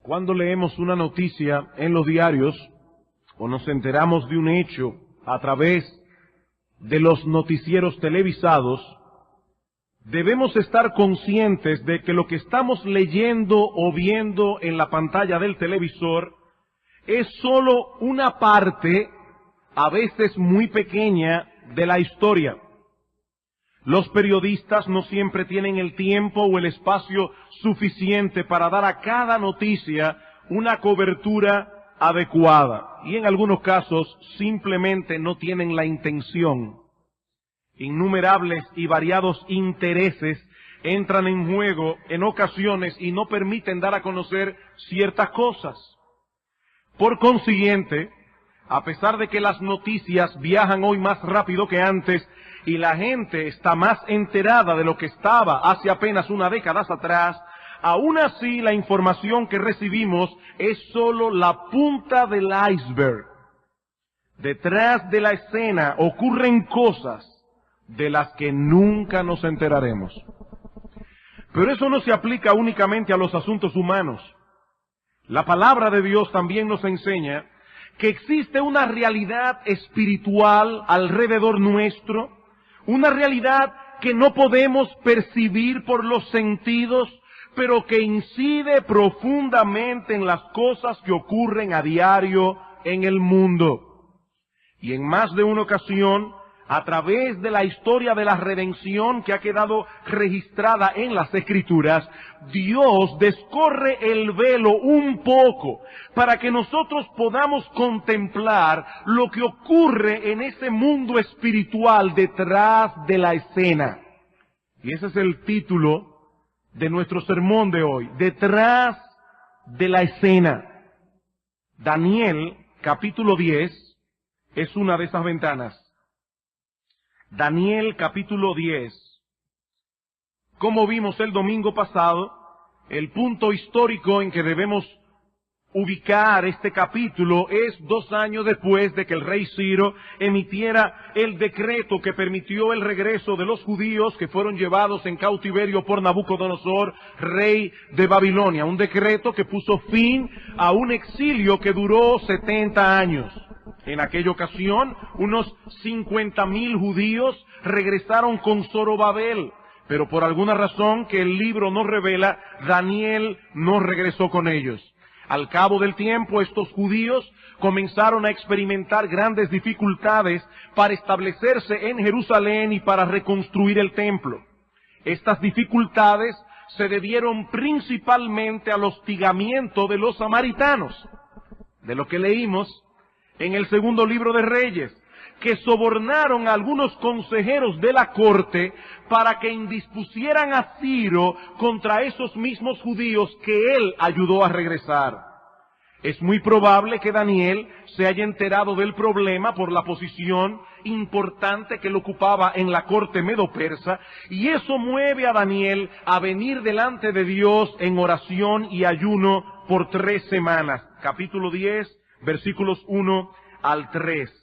Cuando leemos una noticia en los diarios o nos enteramos de un hecho a través de los noticieros televisados, debemos estar conscientes de que lo que estamos leyendo o viendo en la pantalla del televisor es solo una parte, a veces muy pequeña, de la historia. Los periodistas no siempre tienen el tiempo o el espacio suficiente para dar a cada noticia una cobertura adecuada, y en algunos casos simplemente no tienen la intención. Innumerables y variados intereses entran en juego en ocasiones y no permiten dar a conocer ciertas cosas. Por consiguiente, a pesar de que las noticias viajan hoy más rápido que antes y la gente está más enterada de lo que estaba hace apenas una década atrás, aún así la información que recibimos es solo la punta del iceberg. Detrás de la escena ocurren cosas de las que nunca nos enteraremos. Pero eso no se aplica únicamente a los asuntos humanos. La palabra de Dios también nos enseña que existe una realidad espiritual alrededor nuestro, una realidad que no podemos percibir por los sentidos, pero que incide profundamente en las cosas que ocurren a diario en el mundo. Y en más de una ocasión, a través de la historia de la redención que ha quedado registrada en las Escrituras, Dios descorre el velo un poco para que nosotros podamos contemplar lo que ocurre en ese mundo espiritual detrás de la escena. Y ese es el título de nuestro sermón de hoy, detrás de la escena. Daniel, capítulo 10, es una de esas ventanas. Daniel capítulo 10. Como vimos el domingo pasado, el punto histórico en que debemos ubicar este capítulo es 2 años después de que el rey Ciro emitiera el decreto que permitió el regreso de los judíos que fueron llevados en cautiverio por Nabucodonosor, rey de Babilonia. Un decreto que puso fin a un exilio que duró 70 años. En aquella ocasión, unos 50,000 judíos regresaron con Zorobabel, pero por alguna razón que el libro nos revela, Daniel no regresó con ellos. Al cabo del tiempo, estos judíos comenzaron a experimentar grandes dificultades para establecerse en Jerusalén y para reconstruir el templo. Estas dificultades se debieron principalmente al hostigamiento de los samaritanos, de lo que leímos en el segundo libro de Reyes, que sobornaron a algunos consejeros de la corte para que indispusieran a Ciro contra esos mismos judíos que él ayudó a regresar. Es muy probable que Daniel se haya enterado del problema por la posición importante que él ocupaba en la corte medo-persa, y eso mueve a Daniel a venir delante de Dios en oración y ayuno por 3 semanas. Capítulo 10, versículos 1 al 3.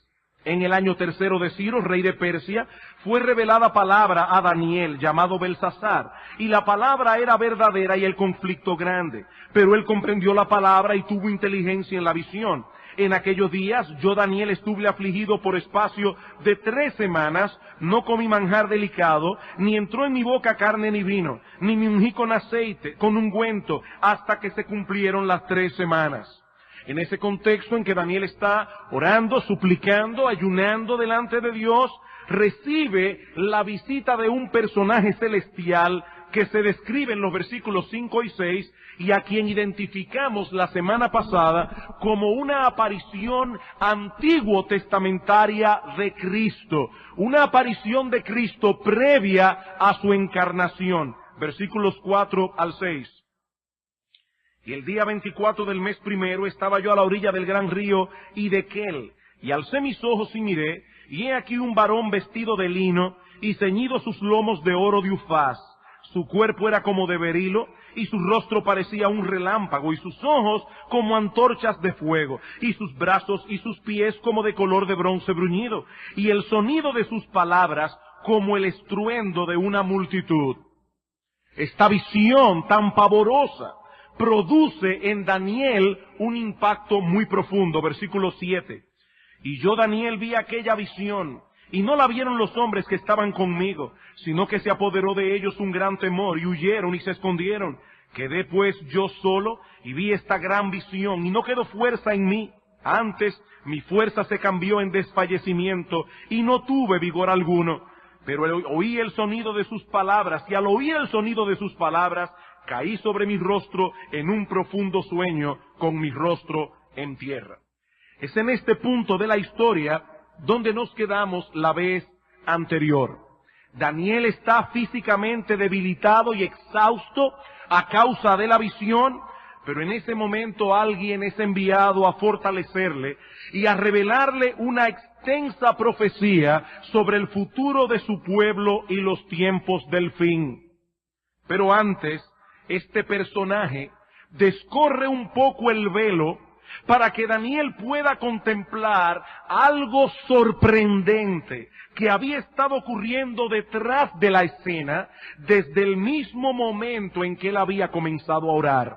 En el año 3 de Ciro, rey de Persia, fue revelada palabra a Daniel, llamado Belsasar, y la palabra era verdadera y el conflicto grande. Pero él comprendió la palabra y tuvo inteligencia en la visión. En aquellos días, yo, Daniel, estuve afligido por espacio de 3 semanas, no comí manjar delicado, ni entró en mi boca carne ni vino, ni me ungí con aceite, con ungüento, hasta que se cumplieron las 3 semanas. En ese contexto en que Daniel está orando, suplicando, ayunando delante de Dios, recibe la visita de un personaje celestial que se describe en los versículos 5 y 6 y a quien identificamos la semana pasada como una aparición antiguo testamentaria de Cristo, una aparición de Cristo previa a su encarnación. Versículos 4 al 6. Y el día 24 del mes primero estaba yo a la orilla del gran río Hiddekel, y alcé mis ojos y miré, y he aquí un varón vestido de lino, y ceñido sus lomos de oro de Ufaz. Su cuerpo era como de berilo, y su rostro parecía un relámpago, y sus ojos como antorchas de fuego, y sus brazos y sus pies como de color de bronce bruñido, y el sonido de sus palabras como el estruendo de una multitud. Esta visión tan pavorosa produce en Daniel un impacto muy profundo. Versículo 7. Y yo, Daniel, vi aquella visión, y no la vieron los hombres que estaban conmigo, sino que se apoderó de ellos un gran temor, y huyeron y se escondieron. Quedé pues yo solo, y vi esta gran visión, y no quedó fuerza en mí. Antes mi fuerza se cambió en desfallecimiento, y no tuve vigor alguno. Pero oí el sonido de sus palabras, y al oír el sonido de sus palabras, caí sobre mi rostro en un profundo sueño, con mi rostro en tierra. Es en este punto de la historia donde nos quedamos la vez anterior. Daniel está físicamente debilitado y exhausto a causa de la visión, pero en ese momento alguien es enviado a fortalecerle y a revelarle una extensa profecía sobre el futuro de su pueblo y los tiempos del fin. Pero antes, este personaje descorre un poco el velo para que Daniel pueda contemplar algo sorprendente que había estado ocurriendo detrás de la escena desde el mismo momento en que él había comenzado a orar.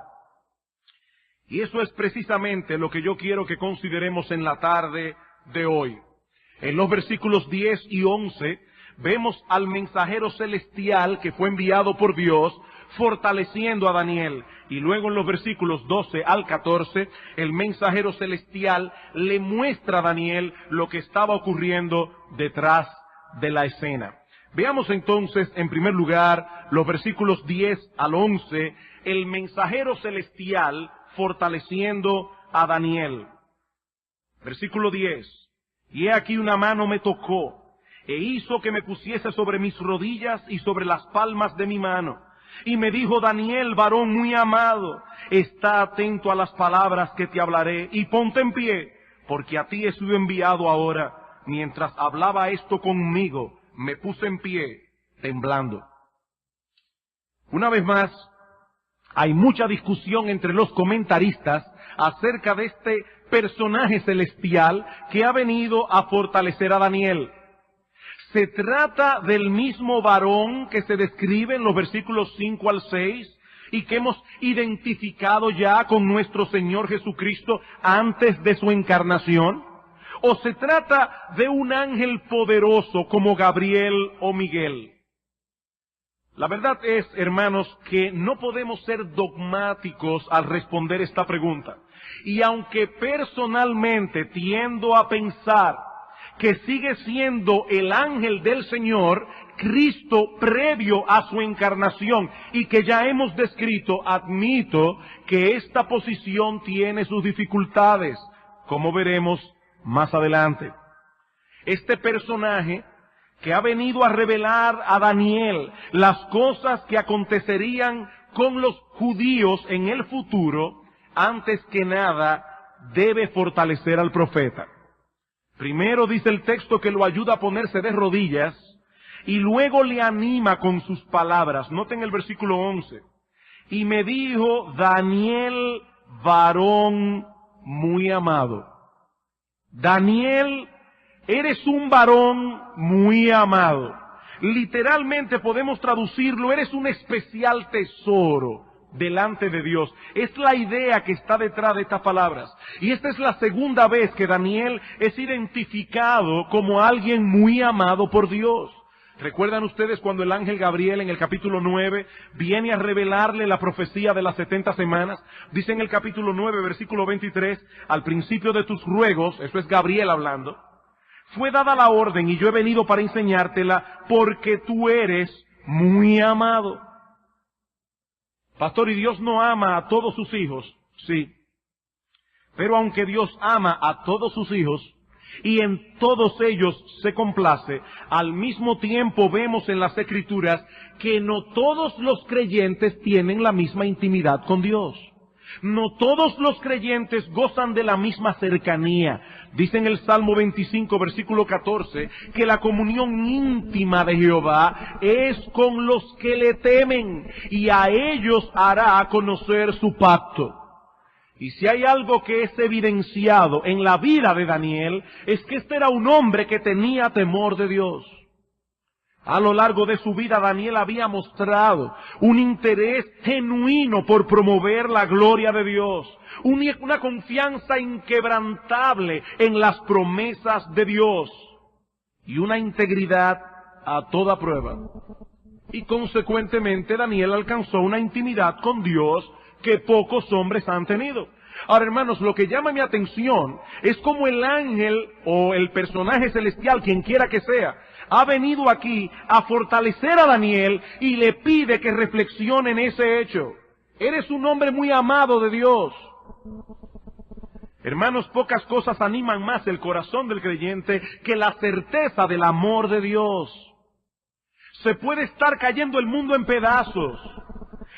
Y eso es precisamente lo que yo quiero que consideremos en la tarde de hoy. En los versículos 10 y 11 vemos al mensajero celestial que fue enviado por Dios fortaleciendo a Daniel. Y luego en los versículos 12 al 14, el mensajero celestial le muestra a Daniel lo que estaba ocurriendo detrás de la escena. Veamos entonces, en primer lugar, los versículos 10 al 11, el mensajero celestial fortaleciendo a Daniel. Versículo 10. Y he aquí una mano me tocó, e hizo que me pusiese sobre mis rodillas y sobre las palmas de mi mano. Y me dijo: Daniel, varón muy amado, está atento a las palabras que te hablaré, y ponte en pie, porque a ti he sido enviado ahora. Mientras hablaba esto conmigo, me puse en pie, temblando. Una vez más, hay mucha discusión entre los comentaristas acerca de este personaje celestial que ha venido a fortalecer a Daniel. ¿Se trata del mismo varón que se describe en los versículos 5 al 6 y que hemos identificado ya con nuestro Señor Jesucristo antes de su encarnación? ¿O se trata de un ángel poderoso como Gabriel o Miguel? La verdad es, hermanos, que no podemos ser dogmáticos al responder esta pregunta. Y aunque personalmente tiendo a pensar que sigue siendo el ángel del Señor, Cristo previo a su encarnación, y que ya hemos descrito, admito que esta posición tiene sus dificultades, como veremos más adelante. Este personaje que ha venido a revelar a Daniel las cosas que acontecerían con los judíos en el futuro, antes que nada debe fortalecer al profeta. Primero dice el texto que lo ayuda a ponerse de rodillas y luego le anima con sus palabras. Noten el versículo 11. Y me dijo: Daniel, varón muy amado. Daniel, eres un varón muy amado. Literalmente podemos traducirlo: eres un especial tesoro delante de Dios. Es la idea que está detrás de estas palabras. Y esta es la segunda vez que Daniel es identificado como alguien muy amado por Dios. ¿Recuerdan ustedes cuando el ángel Gabriel en el capítulo 9 viene a revelarle la profecía de las 70 semanas? Dice en el capítulo 9, versículo 23, al principio de tus ruegos, eso es Gabriel hablando, fue dada la orden y yo he venido para enseñártela porque tú eres muy amado. Pastor, ¿y Dios no ama a todos sus hijos? Sí. Pero aunque Dios ama a todos sus hijos y en todos ellos se complace, al mismo tiempo vemos en las Escrituras que no todos los creyentes tienen la misma intimidad con Dios. No todos los creyentes gozan de la misma cercanía. Dice en el Salmo 25, versículo 14, que la comunión íntima de Jehová es con los que le temen, y a ellos hará conocer su pacto. Y si hay algo que es evidenciado en la vida de Daniel, es que este era un hombre que tenía temor de Dios. A lo largo de su vida, Daniel había mostrado un interés genuino por promover la gloria de Dios, una confianza inquebrantable en las promesas de Dios y una integridad a toda prueba. Y consecuentemente Daniel alcanzó una intimidad con Dios que pocos hombres han tenido. Ahora, hermanos, lo que llama mi atención es cómo el ángel o el personaje celestial, quien quiera que sea, ha venido aquí a fortalecer a Daniel y le pide que reflexione en ese hecho. Eres un hombre muy amado de Dios. Hermanos, pocas cosas animan más el corazón del creyente que la certeza del amor de Dios. Se puede estar cayendo el mundo en pedazos.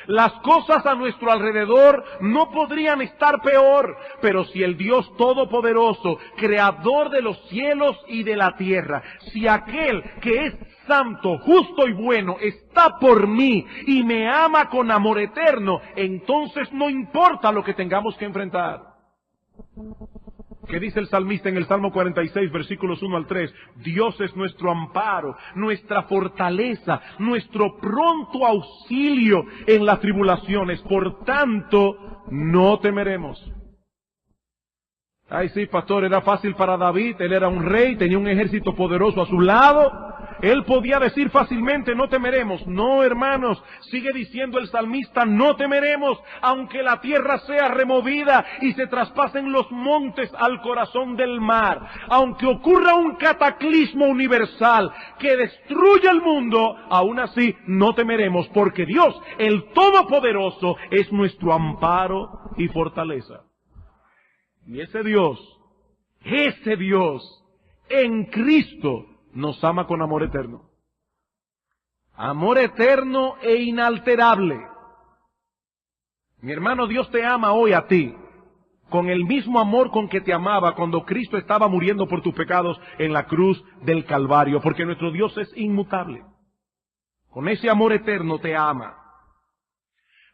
Las cosas a nuestro alrededor no podrían estar peor, pero si el Dios Todopoderoso, Creador de los cielos y de la tierra, si aquel que es santo, justo y bueno está por mí y me ama con amor eterno, entonces no importa lo que tengamos que enfrentar. ¿Qué dice el salmista en el Salmo 46, versículos 1 al 3? Dios es nuestro amparo, nuestra fortaleza, nuestro pronto auxilio en las tribulaciones. Por tanto, no temeremos. Ay, sí, pastor, era fácil para David. Él era un rey, tenía un ejército poderoso a su lado. Él podía decir fácilmente, no temeremos. No, hermanos, sigue diciendo el salmista, no temeremos, aunque la tierra sea removida y se traspasen los montes al corazón del mar. Aunque ocurra un cataclismo universal que destruya el mundo, aún así no temeremos, porque Dios, el Todopoderoso, es nuestro amparo y fortaleza. Y ese Dios, en Cristo, nos ama con amor eterno. Amor eterno e inalterable. Mi hermano, Dios te ama hoy a ti, con el mismo amor con que te amaba cuando Cristo estaba muriendo por tus pecados en la cruz del Calvario, porque nuestro Dios es inmutable. Con ese amor eterno te ama.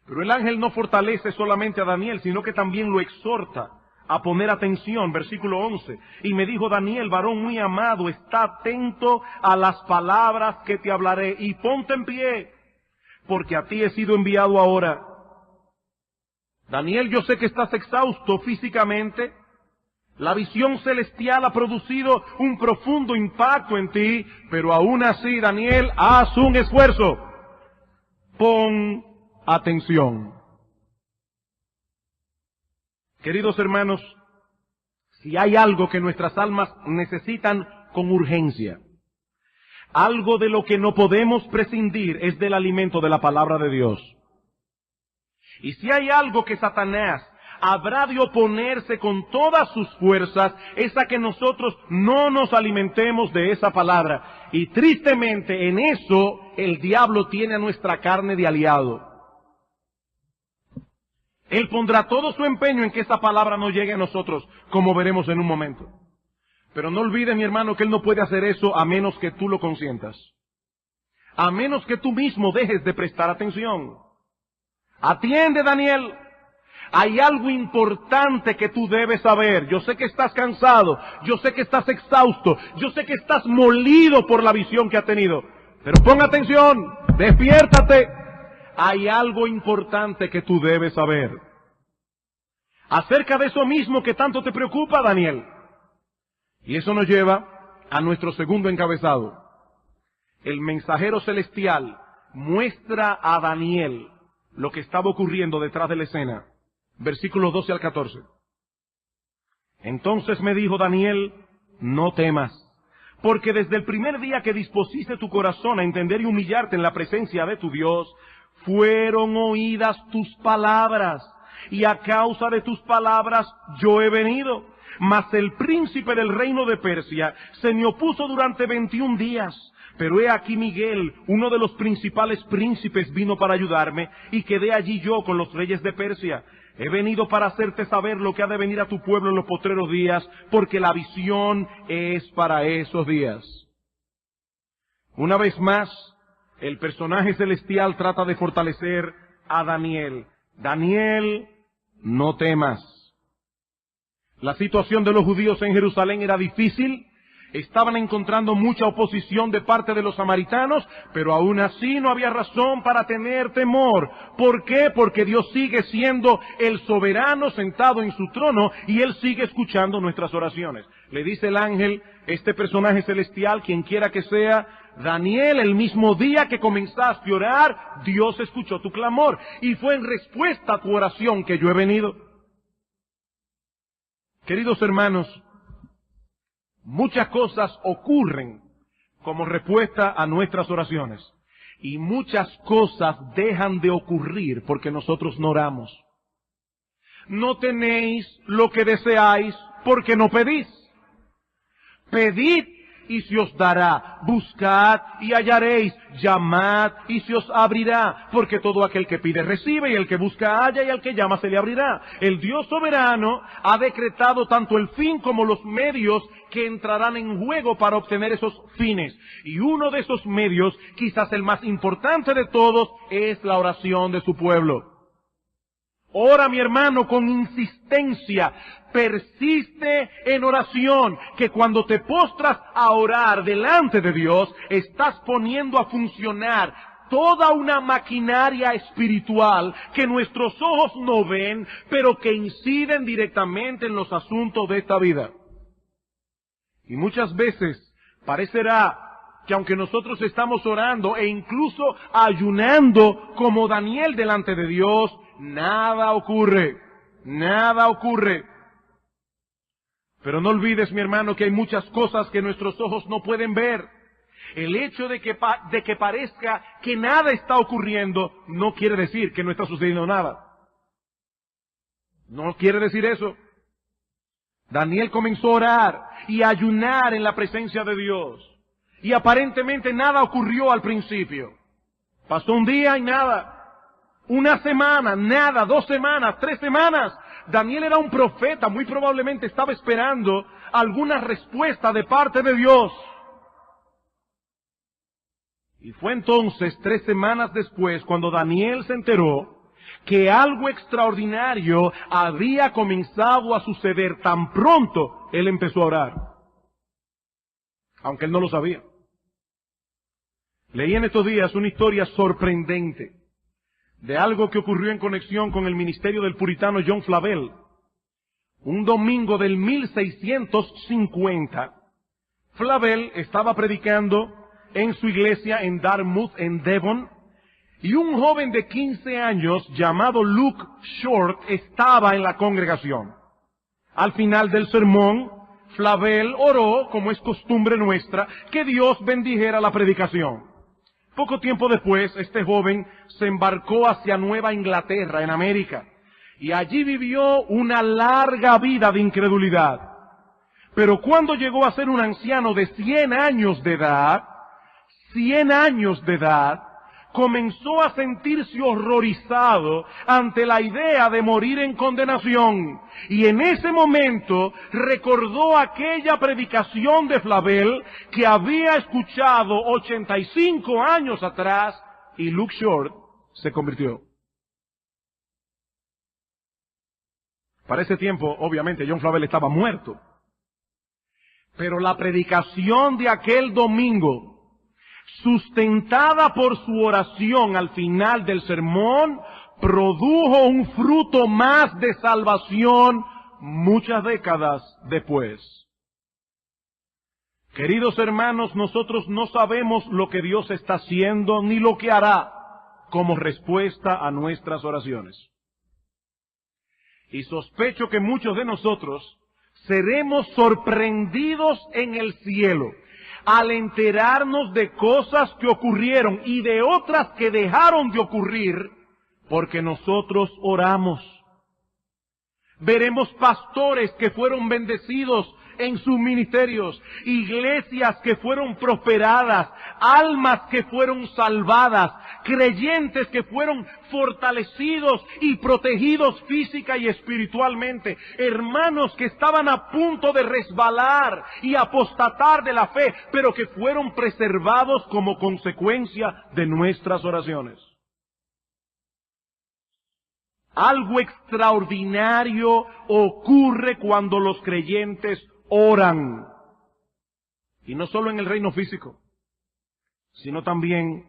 Pero el ángel no fortalece solamente a Daniel, sino que también lo exhorta a poner atención. Versículo 11. Y me dijo Daniel, varón muy amado, está atento a las palabras que te hablaré y ponte en pie, porque a ti he sido enviado ahora. Daniel, yo sé que estás exhausto físicamente. La visión celestial ha producido un profundo impacto en ti, pero aún así, Daniel, haz un esfuerzo. Pon atención. Queridos hermanos, si hay algo que nuestras almas necesitan con urgencia, algo de lo que no podemos prescindir es del alimento de la palabra de Dios. Y si hay algo que Satanás habrá de oponerse con todas sus fuerzas, es a que nosotros no nos alimentemos de esa palabra. Y tristemente en eso el diablo tiene a nuestra carne de aliado. Él pondrá todo su empeño en que esa palabra no llegue a nosotros, como veremos en un momento. Pero no olvides, mi hermano, que Él no puede hacer eso a menos que tú lo consientas. A menos que tú mismo dejes de prestar atención. Atiende, Daniel. Hay algo importante que tú debes saber. Yo sé que estás cansado, yo sé que estás exhausto, yo sé que estás molido por la visión que has tenido. Pero pon atención, despiértate. Hay algo importante que tú debes saber. Acerca de eso mismo que tanto te preocupa, Daniel. Y eso nos lleva a nuestro segundo encabezado. El mensajero celestial muestra a Daniel lo que estaba ocurriendo detrás de la escena. Versículos 12 al 14. Entonces me dijo Daniel, no temas, porque desde el primer día que dispusiste tu corazón a entender y humillarte en la presencia de tu Dios, fueron oídas tus palabras, y a causa de tus palabras yo he venido. Mas el príncipe del reino de Persia se me opuso durante 21 días. Pero he aquí Miguel, uno de los principales príncipes, vino para ayudarme, y quedé allí yo con los reyes de Persia. He venido para hacerte saber lo que ha de venir a tu pueblo en los postreros días, porque la visión es para esos días. Una vez más, el personaje celestial trata de fortalecer a Daniel. Daniel, no temas. La situación de los judíos en Jerusalén era difícil. Estaban encontrando mucha oposición de parte de los samaritanos, pero aún así no había razón para tener temor. ¿Por qué? Porque Dios sigue siendo el soberano sentado en su trono y Él sigue escuchando nuestras oraciones. Le dice el ángel, este personaje celestial, quien quiera que sea, Daniel, el mismo día que comenzaste a orar, Dios escuchó tu clamor y fue en respuesta a tu oración que yo he venido. Queridos hermanos, muchas cosas ocurren como respuesta a nuestras oraciones y muchas cosas dejan de ocurrir porque nosotros no oramos. No tenéis lo que deseáis porque no pedís. Pedid y se os dará, buscad y hallaréis, llamad y se os abrirá, porque todo aquel que pide recibe, y el que busca halla, y al que llama se le abrirá. El Dios soberano ha decretado tanto el fin como los medios que entrarán en juego para obtener esos fines. Y uno de esos medios, quizás el más importante de todos, es la oración de su pueblo. Ora, mi hermano, con insistencia, persiste en oración, que cuando te postras a orar delante de Dios, estás poniendo a funcionar toda una maquinaria espiritual que nuestros ojos no ven, pero que inciden directamente en los asuntos de esta vida. Y muchas veces parecerá que aunque nosotros estamos orando e incluso ayunando como Daniel delante de Dios, nada ocurre, nada ocurre. Pero no olvides, mi hermano, que hay muchas cosas que nuestros ojos no pueden ver. El hecho de que parezca que nada está ocurriendo no quiere decir que no está sucediendo nada. No quiere decir eso. Daniel comenzó a orar y a ayunar en la presencia de Dios. Y aparentemente nada ocurrió al principio. Pasó un día y nada. Una semana, nada, 2 semanas, 3 semanas. Daniel era un profeta, muy probablemente estaba esperando alguna respuesta de parte de Dios. Y fue entonces 3 semanas después cuando Daniel se enteró que algo extraordinario había comenzado a suceder. Tan pronto él empezó a orar, aunque él no lo sabía. Leí en estos días una historia sorprendente de algo que ocurrió en conexión con el ministerio del puritano John Flavel. Un domingo del 1650, Flavel estaba predicando en su iglesia en Dartmouth, en Devon, y un joven de 15 años llamado Luke Short estaba en la congregación. Al final del sermón, Flavel oró, como es costumbre nuestra, que Dios bendijera la predicación. Poco tiempo después, este joven se embarcó hacia Nueva Inglaterra, en América, y allí vivió una larga vida de incredulidad. Pero cuando llegó a ser un anciano de 100 años de edad, comenzó a sentirse horrorizado ante la idea de morir en condenación. Y en ese momento recordó aquella predicación de Flavel que había escuchado 85 años atrás, y Luke Short se convirtió. Para ese tiempo, obviamente, John Flavel estaba muerto. Pero la predicación de aquel domingo, sustentada por su oración al final del sermón, produjo un fruto más de salvación muchas décadas después. Queridos hermanos, nosotros no sabemos lo que Dios está haciendo ni lo que hará como respuesta a nuestras oraciones. Y sospecho que muchos de nosotros seremos sorprendidos en el cielo al enterarnos de cosas que ocurrieron y de otras que dejaron de ocurrir porque nosotros oramos. Veremos pastores que fueron bendecidos en sus ministerios, iglesias que fueron prosperadas, almas que fueron salvadas, creyentes que fueron fortalecidos y protegidos física y espiritualmente, hermanos que estaban a punto de resbalar y apostatar de la fe, pero que fueron preservados como consecuencia de nuestras oraciones. Algo extraordinario ocurre cuando los creyentes oran. Y no solo en el reino físico, sino también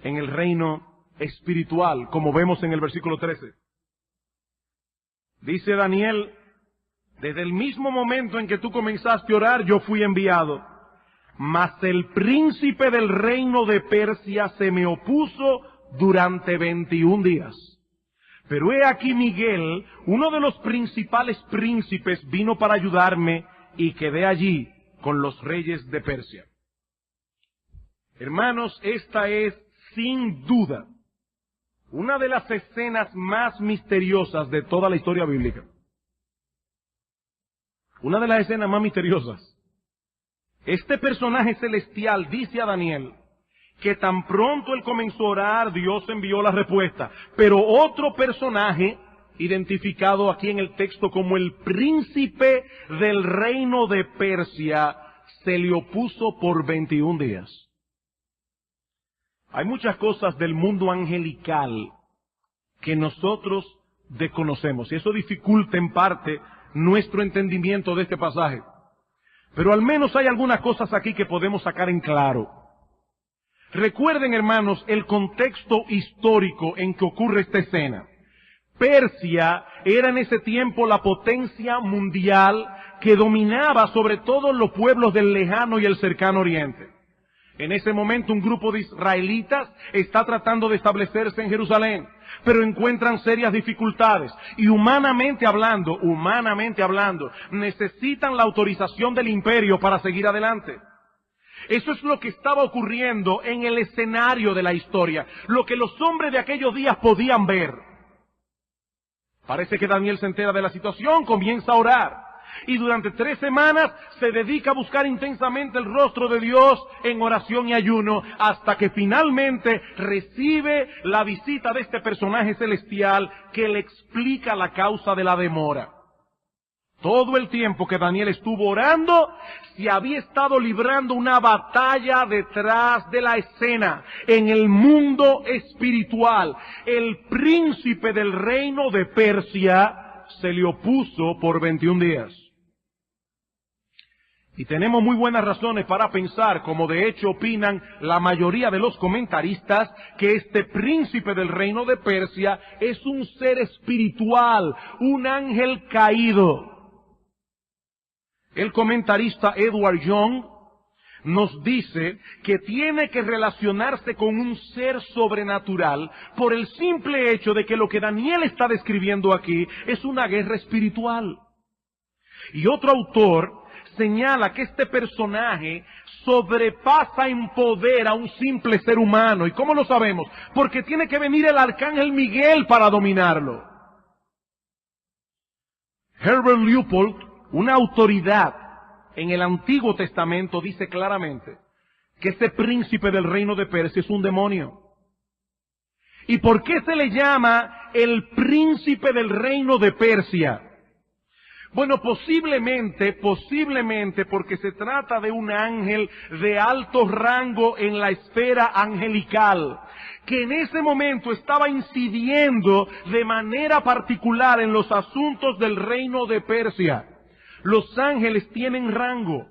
en el reino espiritual, como vemos en el versículo 13. Dice Daniel: desde el mismo momento en que tú comenzaste a orar, yo fui enviado. Mas el príncipe del reino de Persia se me opuso durante 21 días. Pero he aquí Miguel, uno de los principales príncipes, vino para ayudarme y quedé allí con los reyes de Persia. Hermanos, esta es sin duda una de las escenas más misteriosas de toda la historia bíblica. Una de las escenas más misteriosas. Este personaje celestial dice a Daniel que tan pronto él comenzó a orar, Dios envió la respuesta. Pero otro personaje, identificado aquí en el texto como el príncipe del reino de Persia, se le opuso por 21 días. Hay muchas cosas del mundo angelical que nosotros desconocemos, y eso dificulta en parte nuestro entendimiento de este pasaje. Pero al menos hay algunas cosas aquí que podemos sacar en claro. Recuerden, hermanos, el contexto histórico en que ocurre esta escena. Persia era en ese tiempo la potencia mundial que dominaba sobre todos los pueblos del lejano y el cercano oriente. En ese momento un grupo de israelitas está tratando de establecerse en Jerusalén, pero encuentran serias dificultades y humanamente hablando, necesitan la autorización del imperio para seguir adelante. Eso es lo que estaba ocurriendo en el escenario de la historia, lo que los hombres de aquellos días podían ver. Parece que Daniel se entera de la situación, comienza a orar. Y durante 3 semanas se dedica a buscar intensamente el rostro de Dios en oración y ayuno, hasta que finalmente recibe la visita de este personaje celestial que le explica la causa de la demora. Todo el tiempo que Daniel estuvo orando, se había estado librando una batalla detrás de la escena, en el mundo espiritual. El príncipe del reino de Persia se le opuso por 21 días. Y tenemos muy buenas razones para pensar, como de hecho opinan la mayoría de los comentaristas, que este príncipe del reino de Persia es un ser espiritual, un ángel caído. El comentarista Edward Young nos dice que tiene que relacionarse con un ser sobrenatural por el simple hecho de que lo que Daniel está describiendo aquí es una guerra espiritual. Y otro autor señala que este personaje sobrepasa en poder a un simple ser humano. ¿Y cómo lo sabemos? Porque tiene que venir el arcángel Miguel para dominarlo. Herbert Leupold, una autoridad en el Antiguo Testamento, dice claramente que este príncipe del reino de Persia es un demonio. ¿Y por qué se le llama el príncipe del reino de Persia? Bueno, posiblemente porque se trata de un ángel de alto rango en la esfera angelical, que en ese momento estaba incidiendo de manera particular en los asuntos del reino de Persia. Los ángeles tienen rango.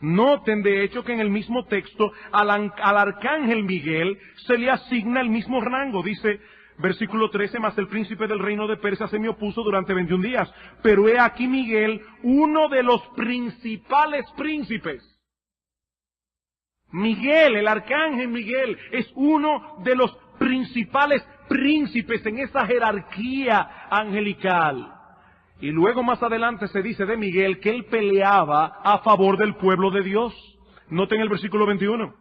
Noten de hecho que en el mismo texto al arcángel Miguel se le asigna el mismo rango. Dice, versículo 13, mas el príncipe del reino de Persia se me opuso durante 21 días. Pero he aquí Miguel, uno de los principales príncipes. Miguel, el arcángel Miguel, es uno de los principales príncipes en esa jerarquía angelical. Y luego más adelante se dice de Miguel que él peleaba a favor del pueblo de Dios. Noten el versículo 21.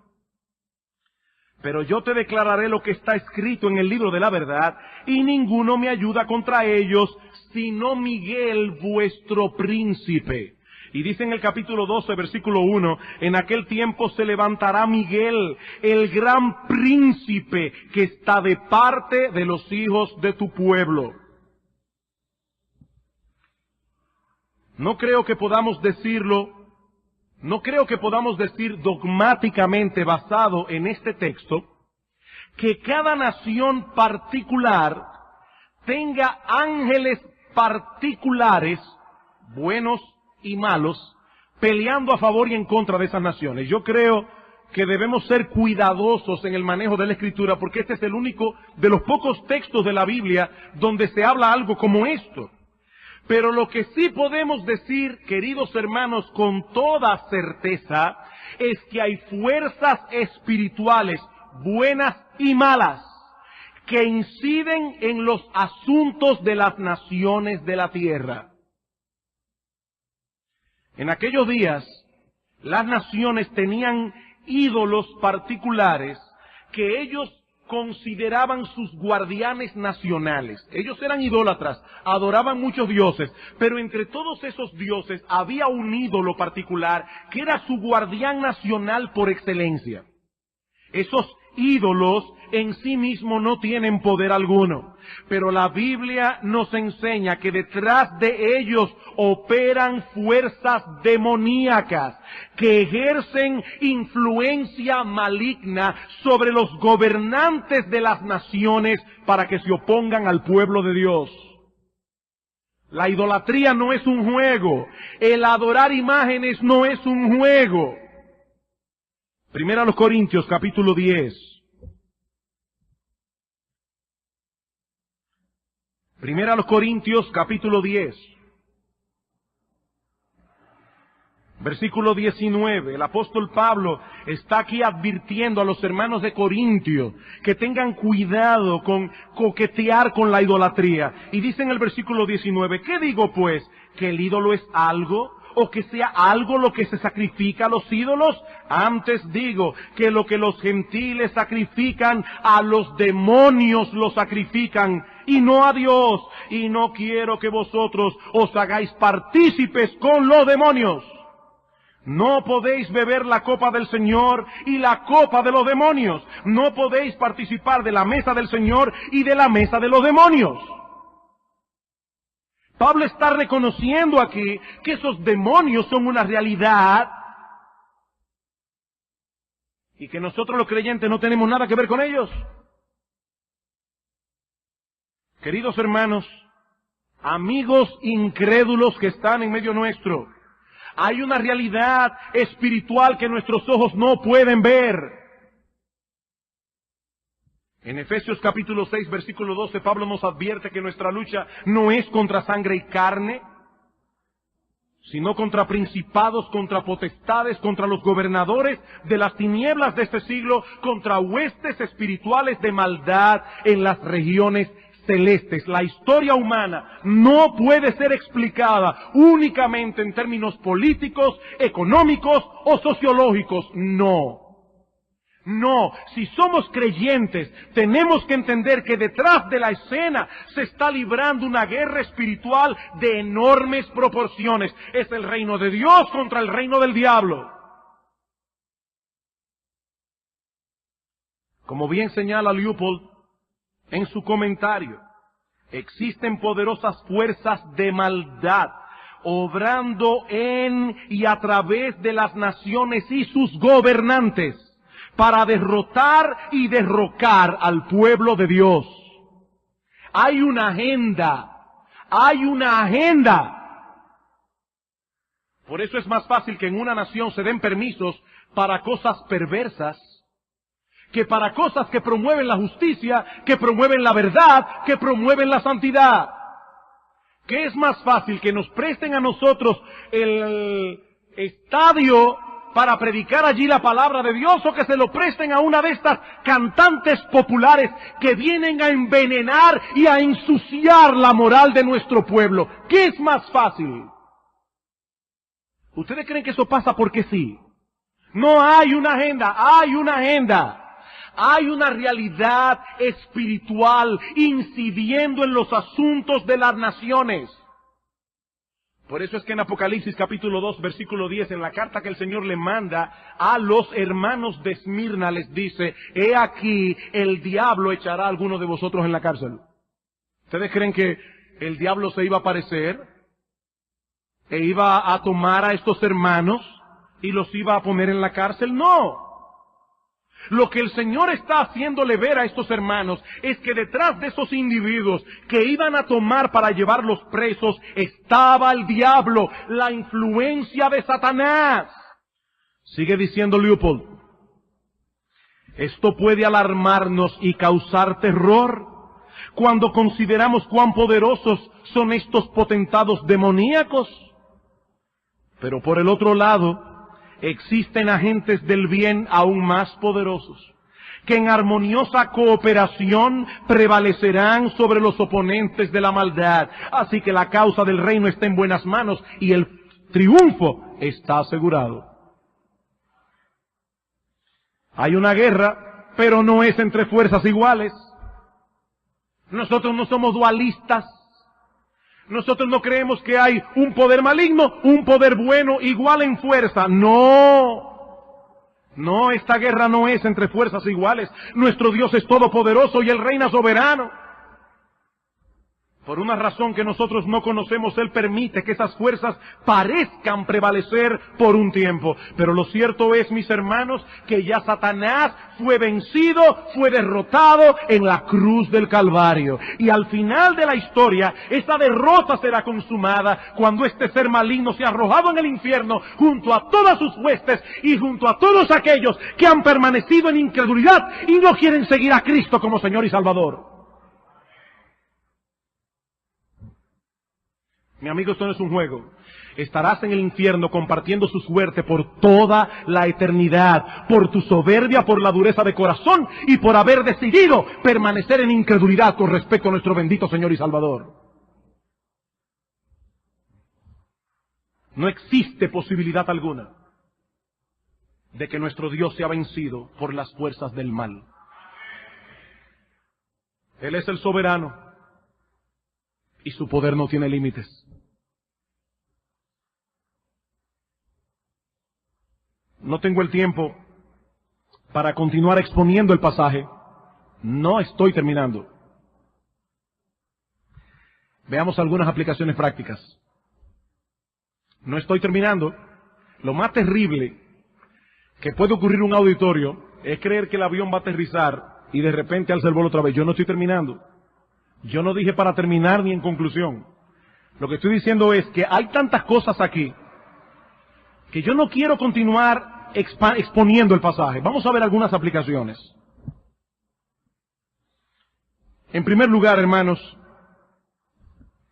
Pero yo te declararé lo que está escrito en el libro de la verdad, y ninguno me ayuda contra ellos, sino Miguel, vuestro príncipe. Y dice en el capítulo 12, versículo 1, en aquel tiempo se levantará Miguel, el gran príncipe que está de parte de los hijos de tu pueblo. No creo que podamos decir dogmáticamente basado en este texto que cada nación particular tenga ángeles particulares, buenos y malos, peleando a favor y en contra de esas naciones. Yo creo que debemos ser cuidadosos en el manejo de la Escritura, porque este es el único de los pocos textos de la Biblia donde se habla algo como esto. Pero lo que sí podemos decir, queridos hermanos, con toda certeza, es que hay fuerzas espirituales, buenas y malas, que inciden en los asuntos de las naciones de la tierra. En aquellos días, las naciones tenían ídolos particulares que ellos consideraban sus guardianes nacionales. Ellos eran idólatras, adoraban muchos dioses, pero entre todos esos dioses había un ídolo particular que era su guardián nacional por excelencia. Esos ídolos en sí mismos no tienen poder alguno, pero la Biblia nos enseña que detrás de ellos operan fuerzas demoníacas que ejercen influencia maligna sobre los gobernantes de las naciones para que se opongan al pueblo de Dios. La idolatría no es un juego, el adorar imágenes no es un juego. Primera a los Corintios, capítulo 10. Primera a los Corintios, capítulo 10. Versículo 19. El apóstol Pablo está aquí advirtiendo a los hermanos de Corintio que tengan cuidado con coquetear con la idolatría. Y dice en el versículo 19, ¿qué digo pues? ¿Que el ídolo es algo? ¿O que sea algo lo que se sacrifica a los ídolos? Antes digo que lo que los gentiles sacrifican, a los demonios lo sacrifican, y no a Dios. Y no quiero que vosotros os hagáis partícipes con los demonios. No podéis beber la copa del Señor y la copa de los demonios. No podéis participar de la mesa del Señor y de la mesa de los demonios. Pablo está reconociendo aquí que esos demonios son una realidad y que nosotros los creyentes no tenemos nada que ver con ellos. Queridos hermanos, amigos incrédulos que están en medio nuestro, hay una realidad espiritual que nuestros ojos no pueden ver. En Efesios capítulo 6, versículo 12, Pablo nos advierte que nuestra lucha no es contra sangre y carne, sino contra principados, contra potestades, contra los gobernadores de las tinieblas de este siglo, contra huestes espirituales de maldad en las regiones celestes. La historia humana no puede ser explicada únicamente en términos políticos, económicos o sociológicos. No. No, si somos creyentes, tenemos que entender que detrás de la escena se está librando una guerra espiritual de enormes proporciones. Es el reino de Dios contra el reino del diablo. Como bien señala Leopold en su comentario, existen poderosas fuerzas de maldad obrando en y a través de las naciones y sus gobernantes para derrotar y derrocar al pueblo de Dios. Hay una agenda. Por eso es más fácil que en una nación se den permisos para cosas perversas que para cosas que promueven la justicia, que promueven la verdad, que promueven la santidad. ¿Qué es más fácil? Que nos presten a nosotros el estadio para predicar allí la palabra de Dios, o que se lo presten a una de estas cantantes populares que vienen a envenenar y a ensuciar la moral de nuestro pueblo. ¿Qué es más fácil? ¿Ustedes creen que eso pasa porque sí? No hay una agenda, hay una agenda. Hay una realidad espiritual incidiendo en los asuntos de las naciones. Por eso es que en Apocalipsis capítulo 2, versículo 10, en la carta que el Señor le manda a los hermanos de Esmirna, les dice: he aquí, el diablo echará a algunos de vosotros en la cárcel. ¿Ustedes creen que el diablo se iba a aparecer e iba a tomar a estos hermanos y los iba a poner en la cárcel? No. Lo que el Señor está haciéndole ver a estos hermanos es que detrás de esos individuos que iban a tomar para llevarlos presos estaba el diablo, la influencia de Satanás. Sigue diciendo Leopold, esto puede alarmarnos y causar terror cuando consideramos cuán poderosos son estos potentados demoníacos. Pero por el otro lado, existen agentes del bien aún más poderosos, que en armoniosa cooperación prevalecerán sobre los oponentes de la maldad. Así que la causa del reino está en buenas manos y el triunfo está asegurado. Hay una guerra, pero no es entre fuerzas iguales. Nosotros no somos dualistas. Nosotros no creemos que hay un poder maligno, un poder bueno, igual en fuerza. No, esta guerra no es entre fuerzas iguales. Nuestro Dios es todopoderoso y Él reina soberano. Por una razón que nosotros no conocemos, Él permite que esas fuerzas parezcan prevalecer por un tiempo. Pero lo cierto es, mis hermanos, que ya Satanás fue vencido, fue derrotado en la cruz del Calvario. Y al final de la historia, esa derrota será consumada cuando este ser maligno sea arrojado en el infierno junto a todas sus huestes y junto a todos aquellos que han permanecido en incredulidad y no quieren seguir a Cristo como Señor y Salvador. Mi amigo, esto no es un juego. Estarás en el infierno compartiendo su suerte por toda la eternidad, por tu soberbia, por la dureza de corazón y por haber decidido permanecer en incredulidad con respecto a nuestro bendito Señor y Salvador. No existe posibilidad alguna de que nuestro Dios sea vencido por las fuerzas del mal. Él es el soberano y su poder no tiene límites. No tengo el tiempo para continuar exponiendo el pasaje. No estoy terminando. Veamos algunas aplicaciones prácticas. No estoy terminando. Lo más terrible que puede ocurrir en un auditorio es creer que el avión va a aterrizar y de repente alza el vuelo otra vez. Yo no estoy terminando. Yo no dije para terminar ni en conclusión. Lo que estoy diciendo es que hay tantas cosas aquí que yo no quiero continuar exponiendo el pasaje. Vamos a ver algunas aplicaciones. En primer lugar, hermanos,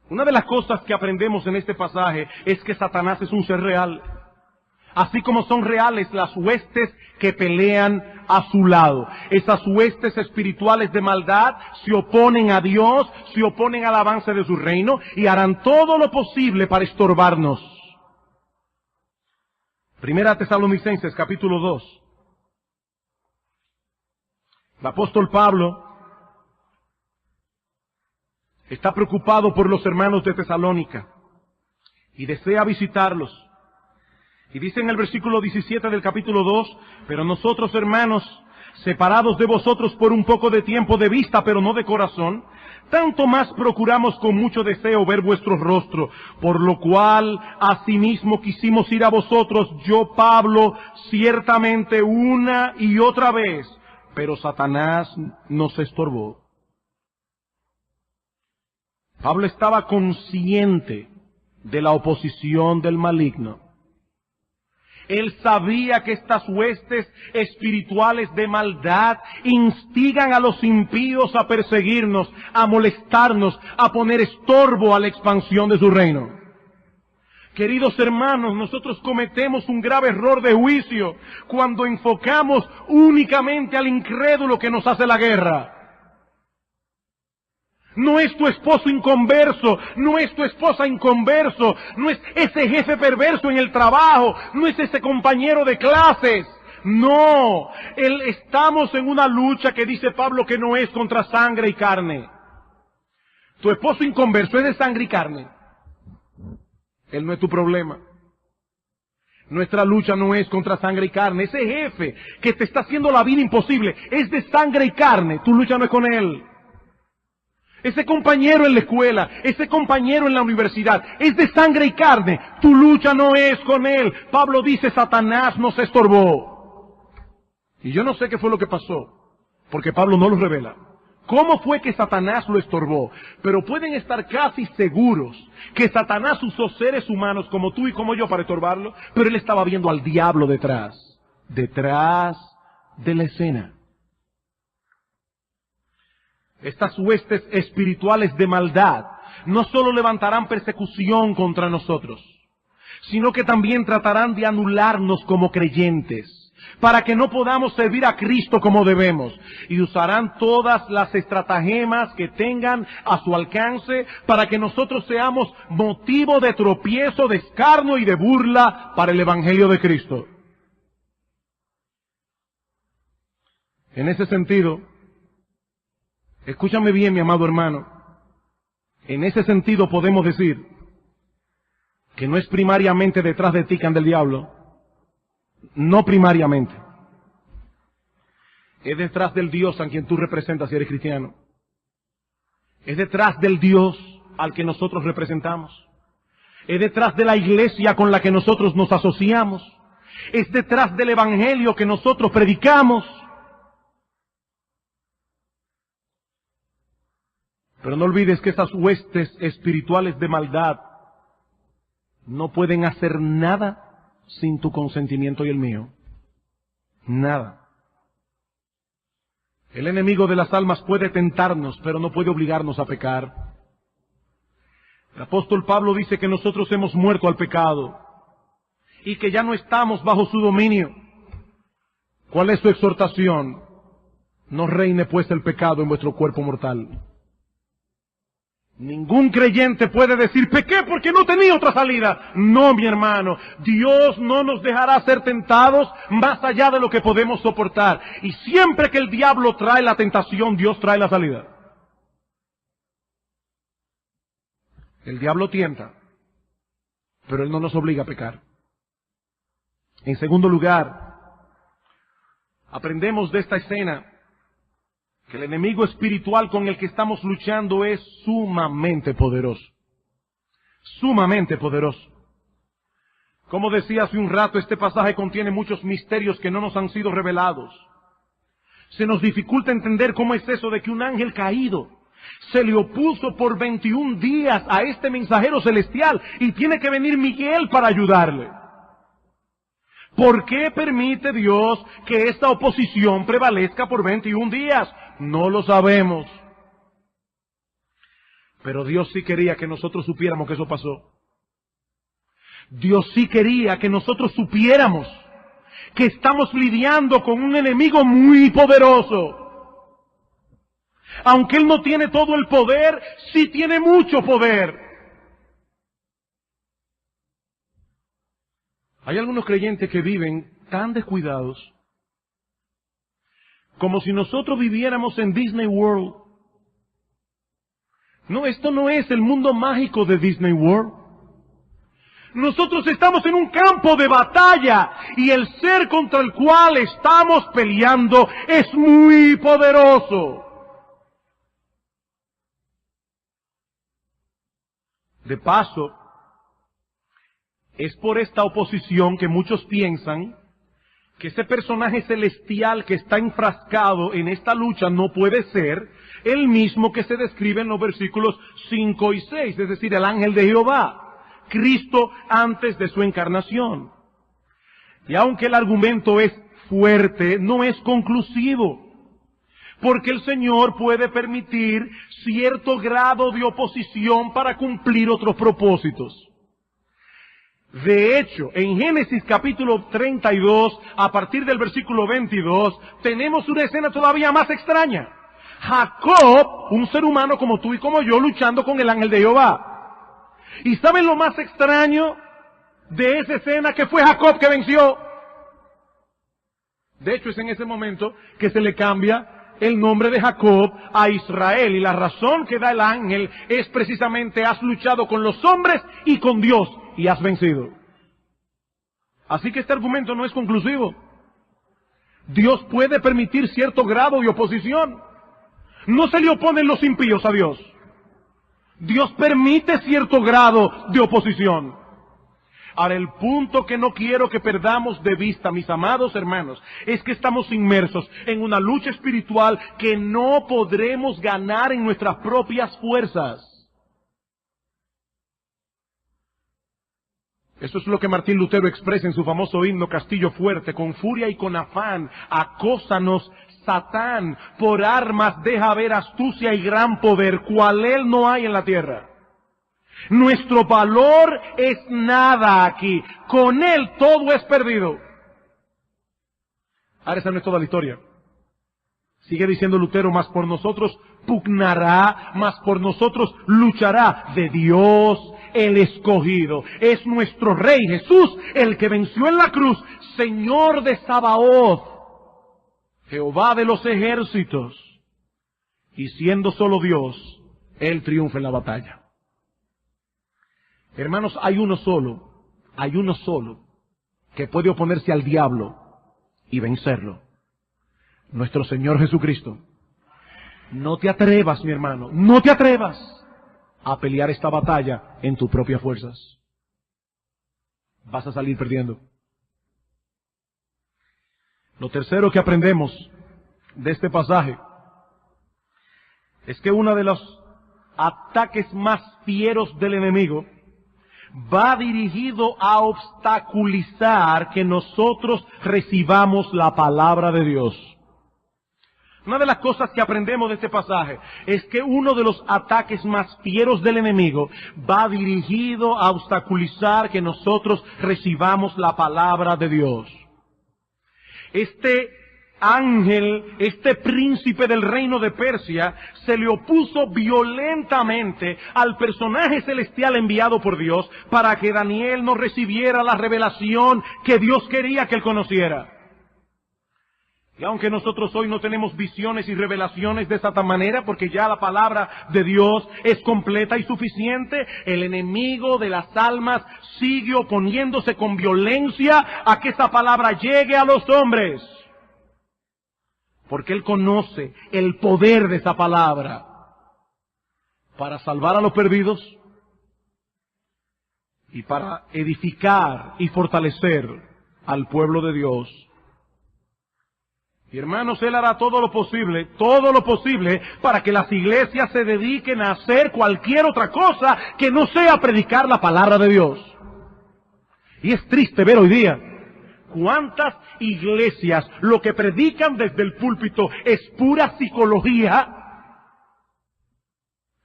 una de las cosas que aprendemos en este pasaje es que Satanás es un ser real, así como son reales las huestes que pelean a su lado. Esas huestes espirituales de maldad se oponen a Dios, se oponen al avance de su reino y harán todo lo posible para estorbarnos. Primera Tesalonicenses, capítulo 2. El apóstol Pablo está preocupado por los hermanos de Tesalónica y desea visitarlos. Y dice en el versículo 17 del capítulo 2, pero nosotros, hermanos, separados de vosotros por un poco de tiempo de vista, pero no de corazón, tanto más procuramos con mucho deseo ver vuestro rostro, por lo cual asimismo quisimos ir a vosotros, yo Pablo, ciertamente una y otra vez, pero Satanás nos estorbó. Pablo estaba consciente de la oposición del maligno. Él sabía que estas huestes espirituales de maldad instigan a los impíos a perseguirnos, a molestarnos, a poner estorbo a la expansión de su reino. Queridos hermanos, nosotros cometemos un grave error de juicio cuando enfocamos únicamente al incrédulo que nos hace la guerra. No es tu esposo inconverso, no es tu esposa inconverso, no es ese jefe perverso en el trabajo, no es ese compañero de clases. No, estamos en una lucha que dice Pablo que no es contra sangre y carne. Tu esposo inconverso es de sangre y carne. Él no es tu problema. Nuestra lucha no es contra sangre y carne. Ese jefe que te está haciendo la vida imposible es de sangre y carne. Tu lucha no es con él. Ese compañero en la escuela, ese compañero en la universidad, es de sangre y carne. Tu lucha no es con él. Pablo dice, Satanás nos estorbó. Y yo no sé qué fue lo que pasó, porque Pablo no lo revela. ¿Cómo fue que Satanás lo estorbó? Pero pueden estar casi seguros que Satanás usó seres humanos como tú y como yo para estorbarlo, pero él estaba viendo al diablo detrás de la escena. Estas huestes espirituales de maldad no solo levantarán persecución contra nosotros, sino que también tratarán de anularnos como creyentes, para que no podamos servir a Cristo como debemos, y usarán todas las estratagemas que tengan a su alcance para que nosotros seamos motivo de tropiezo, de escarnio y de burla para el Evangelio de Cristo. En ese sentido, escúchame bien, mi amado hermano, en ese sentido podemos decir que no es primariamente detrás de ti que anda el diablo. No primariamente. Es detrás del Dios a quien tú representas si eres cristiano. Es detrás del Dios al que nosotros representamos. Es detrás de la iglesia con la que nosotros nos asociamos. Es detrás del evangelio que nosotros predicamos. Pero no olvides que esas huestes espirituales de maldad no pueden hacer nada sin tu consentimiento y el mío. Nada. El enemigo de las almas puede tentarnos, pero no puede obligarnos a pecar. El apóstol Pablo dice que nosotros hemos muerto al pecado y que ya no estamos bajo su dominio. ¿Cuál es su exhortación? No reine pues el pecado en vuestro cuerpo mortal. Ningún creyente puede decir, pequé porque no tenía otra salida. No, mi hermano, Dios no nos dejará ser tentados más allá de lo que podemos soportar. Y siempre que el diablo trae la tentación, Dios trae la salida. El diablo tienta, pero él no nos obliga a pecar. En segundo lugar, aprendemos de esta escena que el enemigo espiritual con el que estamos luchando es sumamente poderoso. Sumamente poderoso. Como decía hace un rato, este pasaje contiene muchos misterios que no nos han sido revelados. Se nos dificulta entender cómo es eso de que un ángel caído se le opuso por 21 días a este mensajero celestial y tiene que venir Miguel para ayudarle. ¿Por qué permite Dios que esta oposición prevalezca por 21 días? No lo sabemos. Pero Dios sí quería que nosotros supiéramos que eso pasó. Dios sí quería que nosotros supiéramos que estamos lidiando con un enemigo muy poderoso. Aunque Él no tiene todo el poder, sí tiene mucho poder. Hay algunos creyentes que viven tan descuidados, como si nosotros viviéramos en Disney World. No, esto no es el mundo mágico de Disney World. Nosotros estamos en un campo de batalla y el ser contra el cual estamos peleando es muy poderoso. De paso, es por esta oposición que muchos piensan que ese personaje celestial que está enfrascado en esta lucha no puede ser el mismo que se describe en los versículos 5 y 6, es decir, el ángel de Jehová, Cristo antes de su encarnación. Y aunque el argumento es fuerte, no es conclusivo, porque el Señor puede permitir cierto grado de oposición para cumplir otros propósitos. De hecho, en Génesis capítulo 32, a partir del versículo 22, tenemos una escena todavía más extraña. Jacob, un ser humano como tú y como yo, luchando con el ángel de Jehová. ¿Y saben lo más extraño de esa escena? Que fue Jacob que venció. De hecho, es en ese momento que se le cambia el nombre de Jacob a Israel. Y la razón que da el ángel es precisamente: has luchado con los hombres y con Dios y has vencido. Así que este argumento no es conclusivo. Dios puede permitir cierto grado de oposición. No se le oponen los impíos a Dios. Dios permite cierto grado de oposición. Ahora, el punto que no quiero que perdamos de vista, mis amados hermanos, es que estamos inmersos en una lucha espiritual que no podremos ganar en nuestras propias fuerzas. Eso es lo que Martín Lutero expresa en su famoso himno Castillo Fuerte: con furia y con afán, acósanos Satán, por armas deja ver astucia y gran poder, cual él no hay en la tierra. Nuestro valor es nada aquí, con él todo es perdido. Ahora esa no es toda la historia. Sigue diciendo Lutero: mas por nosotros pugnará, mas por nosotros luchará de Dios el escogido. Es nuestro Rey Jesús el que venció en la cruz, Señor de Sabaoth, Jehová de los ejércitos. Y siendo solo Dios, Él triunfa en la batalla. Hermanos, hay uno solo que puede oponerse al diablo y vencerlo: nuestro Señor Jesucristo. No te atrevas, mi hermano, no te atrevas a pelear esta batalla en tus propias fuerzas. Vas a salir perdiendo. Lo tercero que aprendemos de este pasaje es que uno de los ataques más fieros del enemigo va dirigido a obstaculizar que nosotros recibamos la palabra de Dios. Una de las cosas que aprendemos de este pasaje es que uno de los ataques más fieros del enemigo va dirigido a obstaculizar que nosotros recibamos la palabra de Dios. Este ángel, este príncipe del reino de Persia, se le opuso violentamente al personaje celestial enviado por Dios para que Daniel no recibiera la revelación que Dios quería que él conociera. Y aunque nosotros hoy no tenemos visiones y revelaciones de esa manera, porque ya la palabra de Dios es completa y suficiente, el enemigo de las almas sigue oponiéndose con violencia a que esa palabra llegue a los hombres. Porque él conoce el poder de esa palabra para salvar a los perdidos y para edificar y fortalecer al pueblo de Dios. Y hermanos, él hará todo lo posible para que las iglesias se dediquen a hacer cualquier otra cosa que no sea predicar la palabra de Dios. Y es triste ver hoy día cuántas iglesias lo que predican desde el púlpito es pura psicología,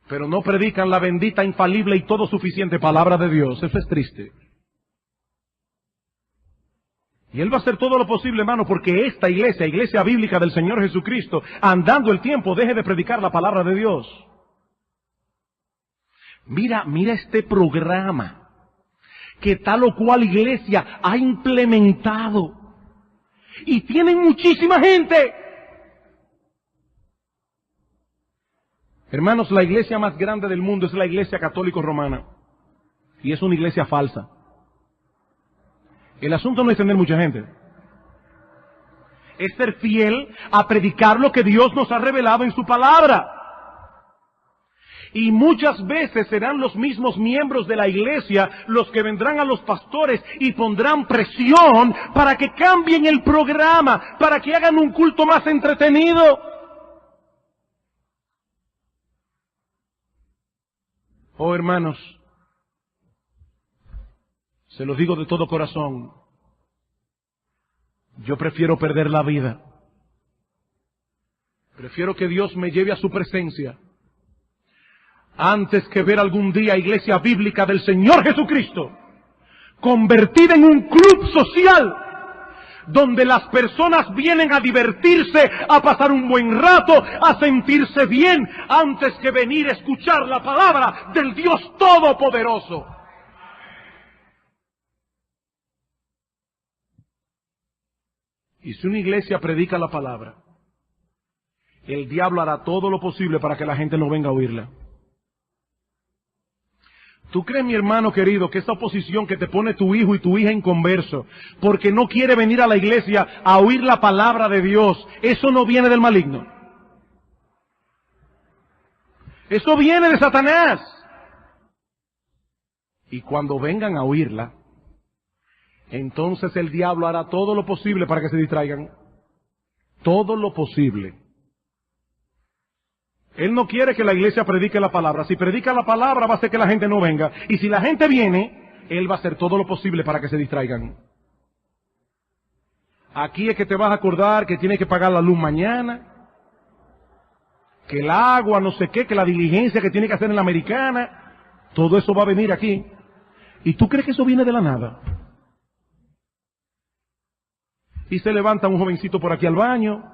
pero no predican la bendita, infalible y todo suficiente palabra de Dios. Eso es triste. Y Él va a hacer todo lo posible, hermano, porque esta iglesia, iglesia bíblica del Señor Jesucristo, andando el tiempo, deje de predicar la palabra de Dios. Mira este programa que tal o cual iglesia ha implementado. Y tienen muchísima gente. Hermanos, la iglesia más grande del mundo es la iglesia católica romana. Y es una iglesia falsa. El asunto no es tener mucha gente. Es ser fiel a predicar lo que Dios nos ha revelado en su palabra. Y muchas veces serán los mismos miembros de la iglesia los que vendrán a los pastores y pondrán presión para que cambien el programa, para que hagan un culto más entretenido. Oh, hermanos, se los digo de todo corazón, yo prefiero perder la vida. Prefiero que Dios me lleve a su presencia antes que ver algún día iglesia bíblica del Señor Jesucristo convertida en un club social donde las personas vienen a divertirse, a pasar un buen rato, a sentirse bien, antes que venir a escuchar la palabra del Dios Todopoderoso. Y si una iglesia predica la palabra, el diablo hará todo lo posible para que la gente no venga a oírla. ¿Tú crees, mi hermano querido, que esa oposición que te pone tu hijo y tu hija inconverso, porque no quiere venir a la iglesia a oír la palabra de Dios, eso no viene del maligno? Eso viene de Satanás. Y cuando vengan a oírla, entonces el diablo hará todo lo posible para que se distraigan. Todo lo posible. Él no quiere que la iglesia predique la palabra. Si predica la palabra va a hacer que la gente no venga. Y si la gente viene, él va a hacer todo lo posible para que se distraigan. Aquí es que te vas a acordar que tienes que pagar la luz mañana, que el agua, no sé qué, que la diligencia que tiene que hacer en la americana. Todo eso va a venir aquí. ¿Y tú crees que eso viene de la nada? Y se levanta un jovencito por aquí al baño.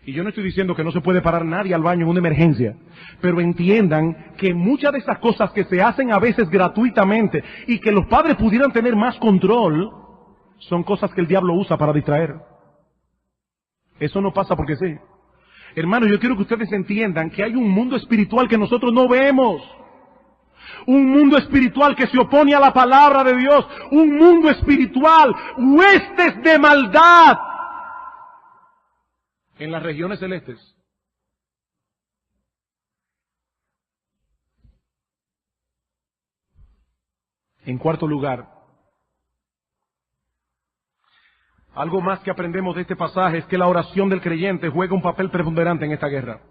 Y yo no estoy diciendo que no se puede parar nadie al baño en una emergencia. Pero entiendan que muchas de esas cosas que se hacen a veces gratuitamente y que los padres pudieran tener más control, son cosas que el diablo usa para distraer. Eso no pasa porque sí. Hermanos, yo quiero que ustedes entiendan que hay un mundo espiritual que nosotros no vemos. Un mundo espiritual que se opone a la palabra de Dios. Un mundo espiritual, huestes de maldad en las regiones celestes. En cuarto lugar, algo más que aprendemos de este pasaje es que la oración del creyente juega un papel preponderante en esta guerra.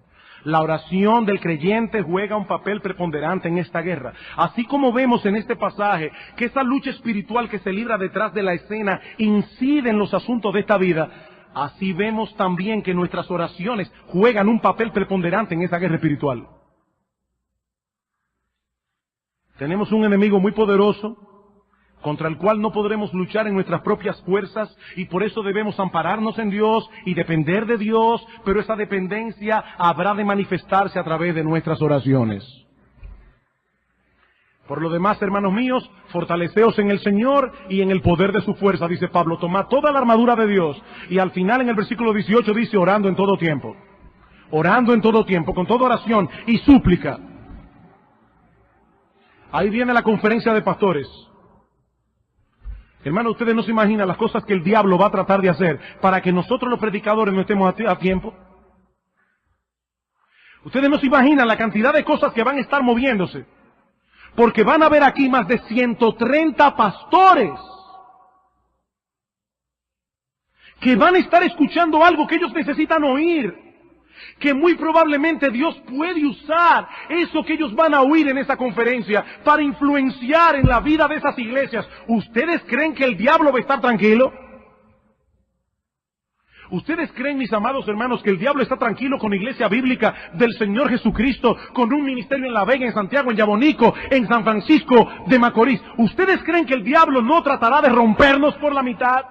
La oración del creyente juega un papel preponderante en esta guerra. Así como vemos en este pasaje que esa lucha espiritual que se libra detrás de la escena incide en los asuntos de esta vida, así vemos también que nuestras oraciones juegan un papel preponderante en esa guerra espiritual. Tenemos un enemigo muy poderoso contra el cual no podremos luchar en nuestras propias fuerzas, y por eso debemos ampararnos en Dios y depender de Dios, pero esa dependencia habrá de manifestarse a través de nuestras oraciones. Por lo demás, hermanos míos, fortaleceos en el Señor y en el poder de su fuerza, dice Pablo. Tomad toda la armadura de Dios. Y al final, en el versículo 18, dice, orando en todo tiempo. Orando en todo tiempo, con toda oración y súplica. Ahí viene la conferencia de pastores. Hermano, ustedes no se imaginan las cosas que el diablo va a tratar de hacer para que nosotros los predicadores no estemos a tiempo. Ustedes no se imaginan la cantidad de cosas que van a estar moviéndose. Porque van a haber aquí más de 130 pastores que van a estar escuchando algo que ellos necesitan oír. Que muy probablemente Dios puede usar eso que ellos van a oír en esa conferencia para influenciar en la vida de esas iglesias. ¿Ustedes creen que el diablo va a estar tranquilo? ¿Ustedes creen, mis amados hermanos, que el diablo está tranquilo con la iglesia bíblica del Señor Jesucristo, con un ministerio en La Vega, en Santiago, en Yabonico, en San Francisco de Macorís? ¿Ustedes creen que el diablo no tratará de rompernos por la mitad?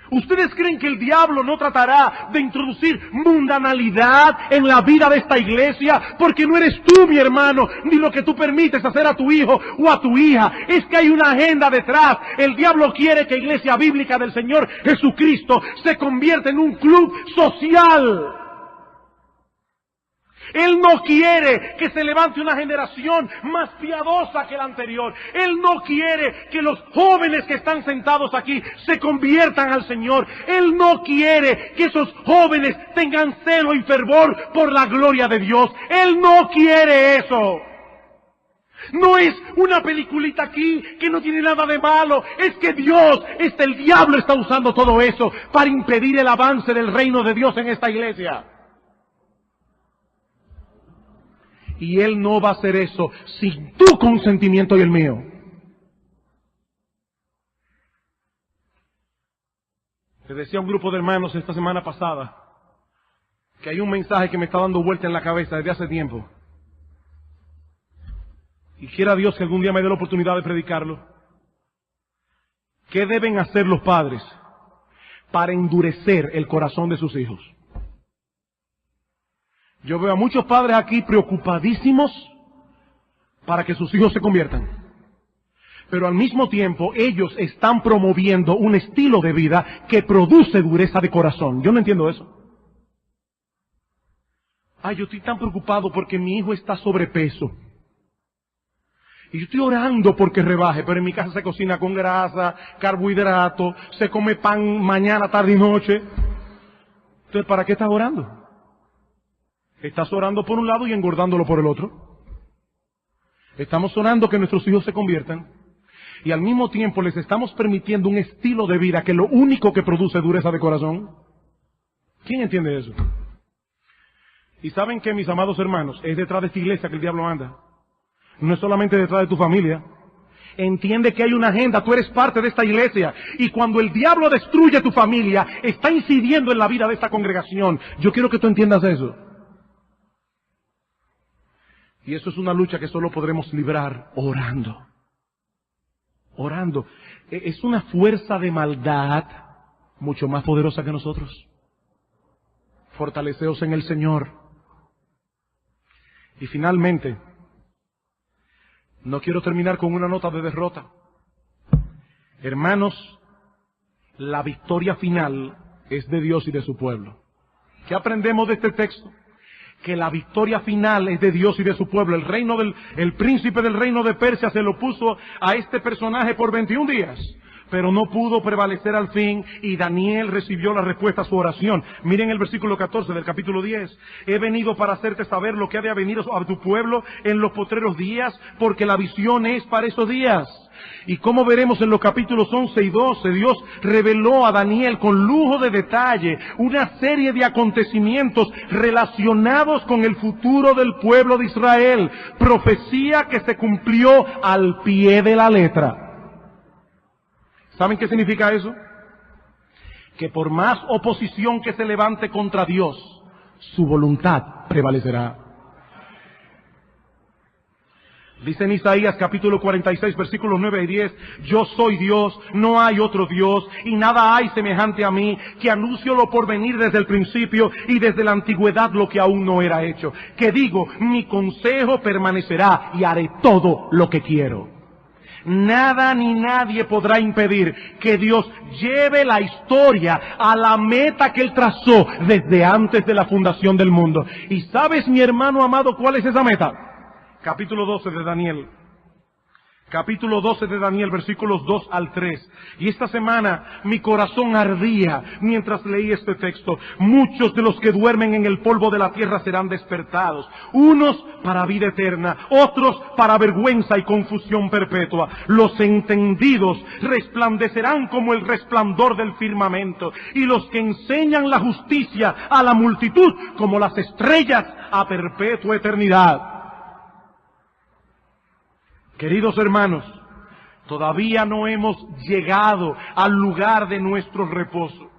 ¿Ustedes creen que el diablo no tratará de introducir mundanalidad en la vida de esta iglesia? Porque no eres tú, mi hermano, ni lo que tú permites hacer a tu hijo o a tu hija. Es que hay una agenda detrás. El diablo quiere que Iglesia Bíblica del Señor Jesucristo se convierta en un club social. Él no quiere que se levante una generación más piadosa que la anterior. Él no quiere que los jóvenes que están sentados aquí se conviertan al Señor. Él no quiere que esos jóvenes tengan celo y fervor por la gloria de Dios. Él no quiere eso. No es una peliculita aquí que no tiene nada de malo. Es que Dios, el diablo está usando todo eso para impedir el avance del reino de Dios en esta iglesia. Y Él no va a hacer eso sin tu consentimiento y el mío. Te decía un grupo de hermanos esta semana pasada que hay un mensaje que me está dando vuelta en la cabeza desde hace tiempo. Y quiera Dios que algún día me dé la oportunidad de predicarlo. ¿Qué deben hacer los padres para endurecer el corazón de sus hijos? Yo veo a muchos padres aquí preocupadísimos para que sus hijos se conviertan. Pero al mismo tiempo ellos están promoviendo un estilo de vida que produce dureza de corazón. Yo no entiendo eso. Yo estoy tan preocupado porque mi hijo está sobrepeso. Y yo estoy orando porque rebaje, pero en mi casa se cocina con grasa, carbohidrato, se come pan mañana, tarde y noche. Entonces, ¿para qué estás orando? Estás orando por un lado y engordándolo por el otro. Estamos orando que nuestros hijos se conviertan. y al mismo tiempo les estamos permitiendo un estilo de vida que lo único que produce dureza de corazón. ¿Quién entiende eso? Y saben que, mis amados hermanos, es detrás de esta iglesia que el diablo anda. No es solamente detrás de tu familia. Entiende que hay una agenda, tú eres parte de esta iglesia. Y cuando el diablo destruye tu familia, está incidiendo en la vida de esta congregación. Yo quiero que tú entiendas eso. Y eso es una lucha que solo podremos librar orando. Orando. Es una fuerza de maldad mucho más poderosa que nosotros. Fortaleceos en el Señor. Y finalmente, no quiero terminar con una nota de derrota. Hermanos, la victoria final es de Dios y de su pueblo. ¿Qué aprendemos de este texto? Que la victoria final es de Dios y de su pueblo. El príncipe del reino de Persia se lo puso a este personaje por 21 días. Pero no pudo prevalecer al fin, y Daniel recibió la respuesta a su oración. Miren el versículo 14 del capítulo 10. He venido para hacerte saber lo que ha de venir a tu pueblo en los postreros días, porque la visión es para esos días. Y como veremos en los capítulos 11 y 12, Dios reveló a Daniel con lujo de detalle una serie de acontecimientos relacionados con el futuro del pueblo de Israel. Profecía que se cumplió al pie de la letra. ¿Saben qué significa eso? Que por más oposición que se levante contra Dios, su voluntad prevalecerá. Dice en Isaías capítulo 46, versículos 9 y 10, yo soy Dios, no hay otro Dios, y nada hay semejante a mí, que anuncio lo por venir desde el principio y desde la antigüedad lo que aún no era hecho. Que digo, mi consejo permanecerá y haré todo lo que quiero. Nada ni nadie podrá impedir que Dios lleve la historia a la meta que Él trazó desde antes de la fundación del mundo. ¿Y sabes, mi hermano amado, cuál es esa meta? Capítulo 12 de Daniel. Capítulo 12 de Daniel, versículos 2 al 3. Y esta semana mi corazón ardía mientras leí este texto. Muchos de los que duermen en el polvo de la tierra serán despertados. Unos para vida eterna, otros para vergüenza y confusión perpetua. Los entendidos resplandecerán como el resplandor del firmamento. Y los que enseñan la justicia a la multitud como las estrellas a perpetua eternidad. Queridos hermanos, todavía no hemos llegado al lugar de nuestro reposo.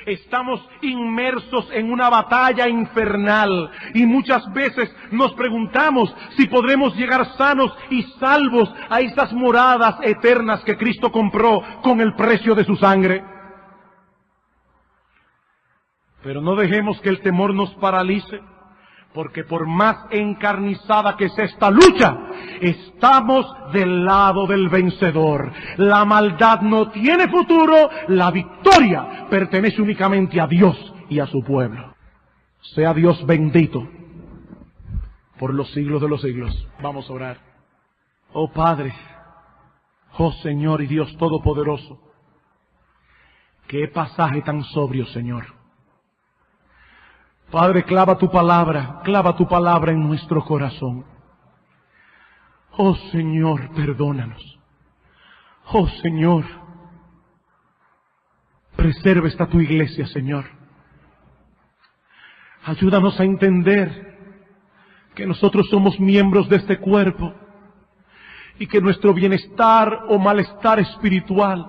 Estamos inmersos en una batalla infernal y muchas veces nos preguntamos si podremos llegar sanos y salvos a esas moradas eternas que Cristo compró con el precio de su sangre. Pero no dejemos que el temor nos paralice. Porque por más encarnizada que sea esta lucha, estamos del lado del vencedor. La maldad no tiene futuro, la victoria pertenece únicamente a Dios y a su pueblo. Sea Dios bendito por los siglos de los siglos. Vamos a orar. Oh Padre, oh Señor y Dios Todopoderoso, qué pasaje tan sobrio, Señor. Padre, clava tu palabra en nuestro corazón. Oh Señor, perdónanos. Oh Señor, preserva esta tu iglesia, Señor. Ayúdanos a entender que nosotros somos miembros de este cuerpo y que nuestro bienestar o malestar espiritual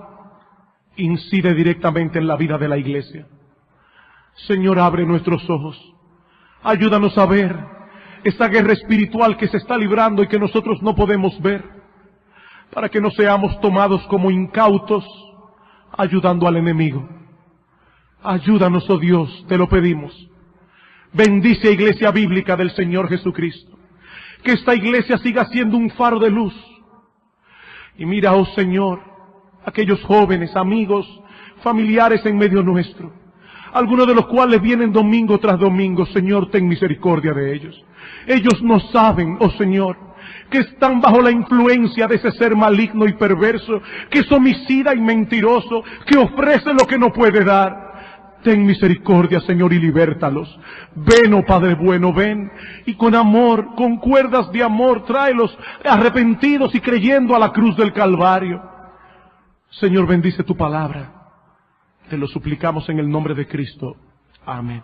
incide directamente en la vida de la iglesia. Señor, abre nuestros ojos. Ayúdanos a ver esa guerra espiritual que se está librando y que nosotros no podemos ver, para que no seamos tomados como incautos, ayudando al enemigo. Ayúdanos, oh Dios, te lo pedimos. Bendice a Iglesia Bíblica del Señor Jesucristo. Que esta iglesia siga siendo un faro de luz. Y mira, oh Señor, aquellos jóvenes, amigos, familiares en medio nuestro, algunos de los cuales vienen domingo tras domingo. Señor, ten misericordia de ellos. Ellos no saben, oh Señor, que están bajo la influencia de ese ser maligno y perverso, que es homicida y mentiroso, que ofrece lo que no puede dar. Ten misericordia, Señor, y libértalos. Ven, oh Padre bueno, ven. Y con amor, con cuerdas de amor, tráelos arrepentidos y creyendo a la cruz del Calvario. Señor, bendice tu palabra. Te lo suplicamos en el nombre de Cristo. Amén.